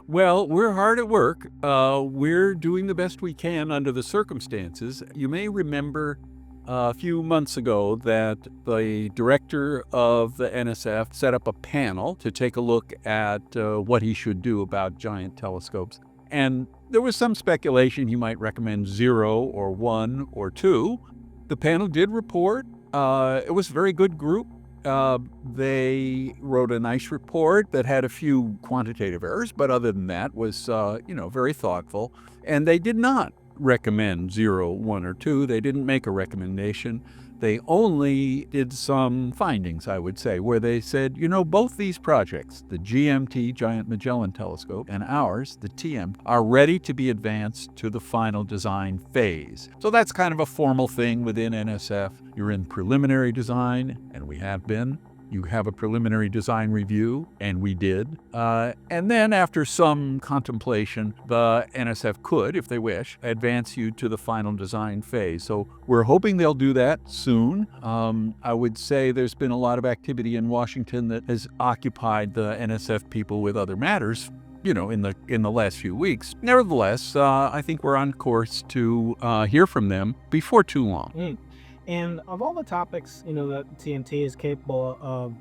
Well, we're hard at work. We're doing the best we can under the circumstances. You may remember a few months ago that the director of the NSF set up a panel to take a look at what he should do about giant telescopes. And there was some speculation he might recommend 0 or 1 or 2. The panel did report. It was a very good group. They wrote a nice report that had a few quantitative errors, but other than that was, very thoughtful. And they did not recommend 0, 1, or 2. They didn't make a recommendation. They only did some findings, I would say, where they said, both these projects, the GMT, Giant Magellan Telescope, and ours, the TM, are ready to be advanced to the final design phase. So that's kind of a formal thing within NSF. You're in preliminary design, and we have been. You have a preliminary design review, and we did. And then after some contemplation, the NSF could, if they wish, advance you to the final design phase. So we're hoping they'll do that soon. I would say there's been a lot of activity in Washington that has occupied the NSF people with other matters, in the last few weeks. Nevertheless, I think we're on course to hear from them before too long. And of all the topics, that TNT is capable of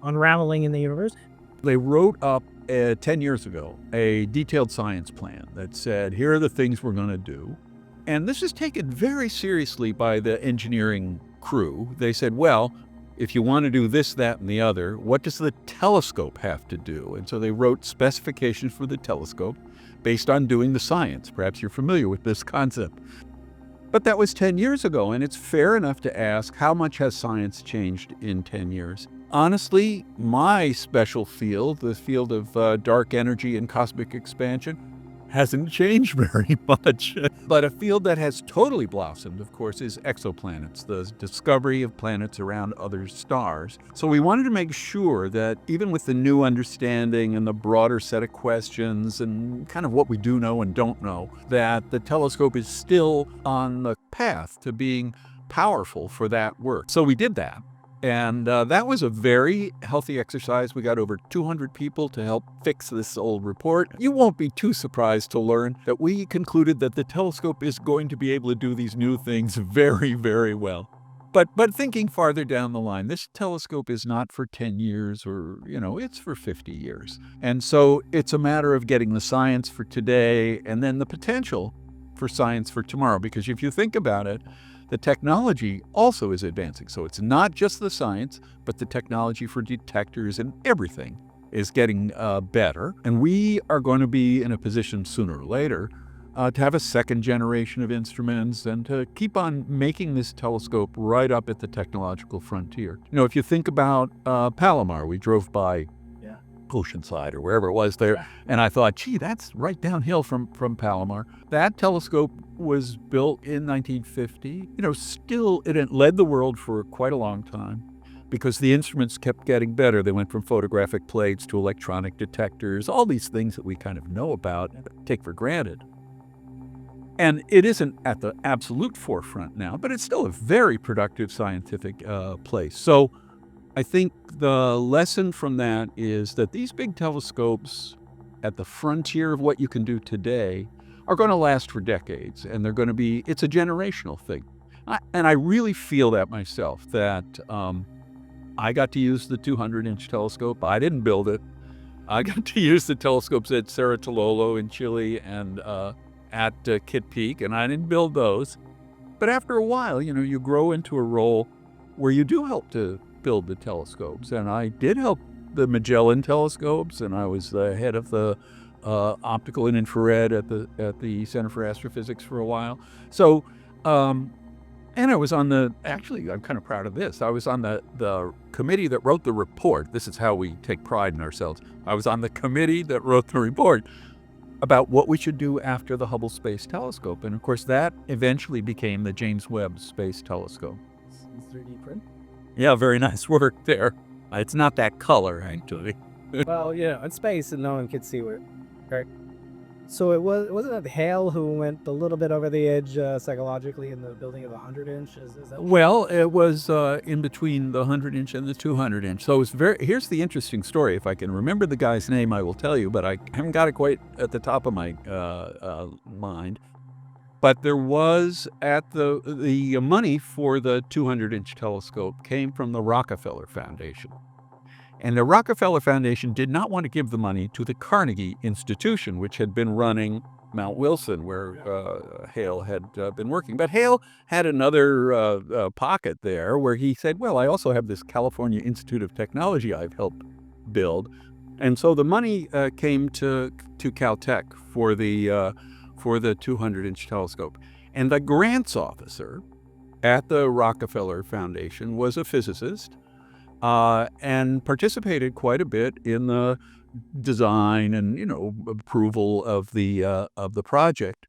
unraveling in the universe, they wrote up 10 years ago a detailed science plan that said, here are the things we're going to do. And this is taken very seriously by the engineering crew. They said, well, if you want to do this, that, and the other, what does the telescope have to do? And so they wrote specifications for the telescope based on doing the science. Perhaps you're familiar with this concept. But that was 10 years ago, and it's fair enough to ask, how much has science changed in 10 years? Honestly, my special field, the field of dark energy and cosmic expansion, hasn't changed very much. But a field that has totally blossomed, of course, is exoplanets, the discovery of planets around other stars. So we wanted to make sure that even with the new understanding and the broader set of questions and kind of what we do know and don't know, that the telescope is still on the path to being powerful for that work. So we did that. And that was a very healthy exercise. We got over 200 people to help fix this old report. You won't be too surprised to learn that we concluded that the telescope is going to be able to do these new things very, very well. But thinking farther down the line, this telescope is not for 10 years or, it's for 50 years. And so it's a matter of getting the science for today and then the potential for science for tomorrow. Because if you think about it, the technology also is advancing. So it's not just the science, but the technology for detectors and everything is getting better. And we are going to be in a position sooner or later to have a second generation of instruments and to keep on making this telescope right up at the technological frontier. If you think about Palomar, we drove by Oceanside or wherever it was there. And I thought, gee, that's right downhill from Palomar. That telescope was built in 1950. Still, it had led the world for quite a long time because the instruments kept getting better. They went from photographic plates to electronic detectors, all these things that we kind of know about and take for granted. And it isn't at the absolute forefront now, but it's still a very productive scientific place. So I think the lesson from that is that these big telescopes at the frontier of what you can do today are going to last for decades, and it's a generational thing. And I really feel that myself, that I got to use the 200-inch telescope. I didn't build it. I got to use the telescopes at Cerro Tololo in Chile and at Kitt Peak, and I didn't build those. But after a while, you grow into a role where you do help to build the telescopes. And I did help the Magellan telescopes, and I was the head of the optical and infrared at the Center for Astrophysics for a while. So, and I was on actually, I'm kind of proud of this. I was on the committee that wrote the report. This is how we take pride in ourselves. I was on the committee that wrote the report about what we should do after the Hubble Space Telescope. And of course, that eventually became the James Webb Space Telescope. 3D print? Yeah, very nice work there. It's not that color, actually. Well, in space and no one can see it. Right? So wasn't it Hale who went a little bit over the edge psychologically in the building of the 100 inch? Is that Well, it was in between the 100-inch and the 200-inch. So it's here's the interesting story. If I can remember the guy's name, I will tell you, but I haven't got it quite at the top of my mind. But there was the money for the 200-inch telescope came from the Rockefeller Foundation. And the Rockefeller Foundation did not want to give the money to the Carnegie Institution, which had been running Mount Wilson, where Hale had been working. But Hale had another pocket there where he said, well, I also have this California Institute of Technology I've helped build. And so the money came to Caltech for the 200-inch telescope. And the grants officer at the Rockefeller Foundation was a physicist and participated quite a bit in the design and approval of the project.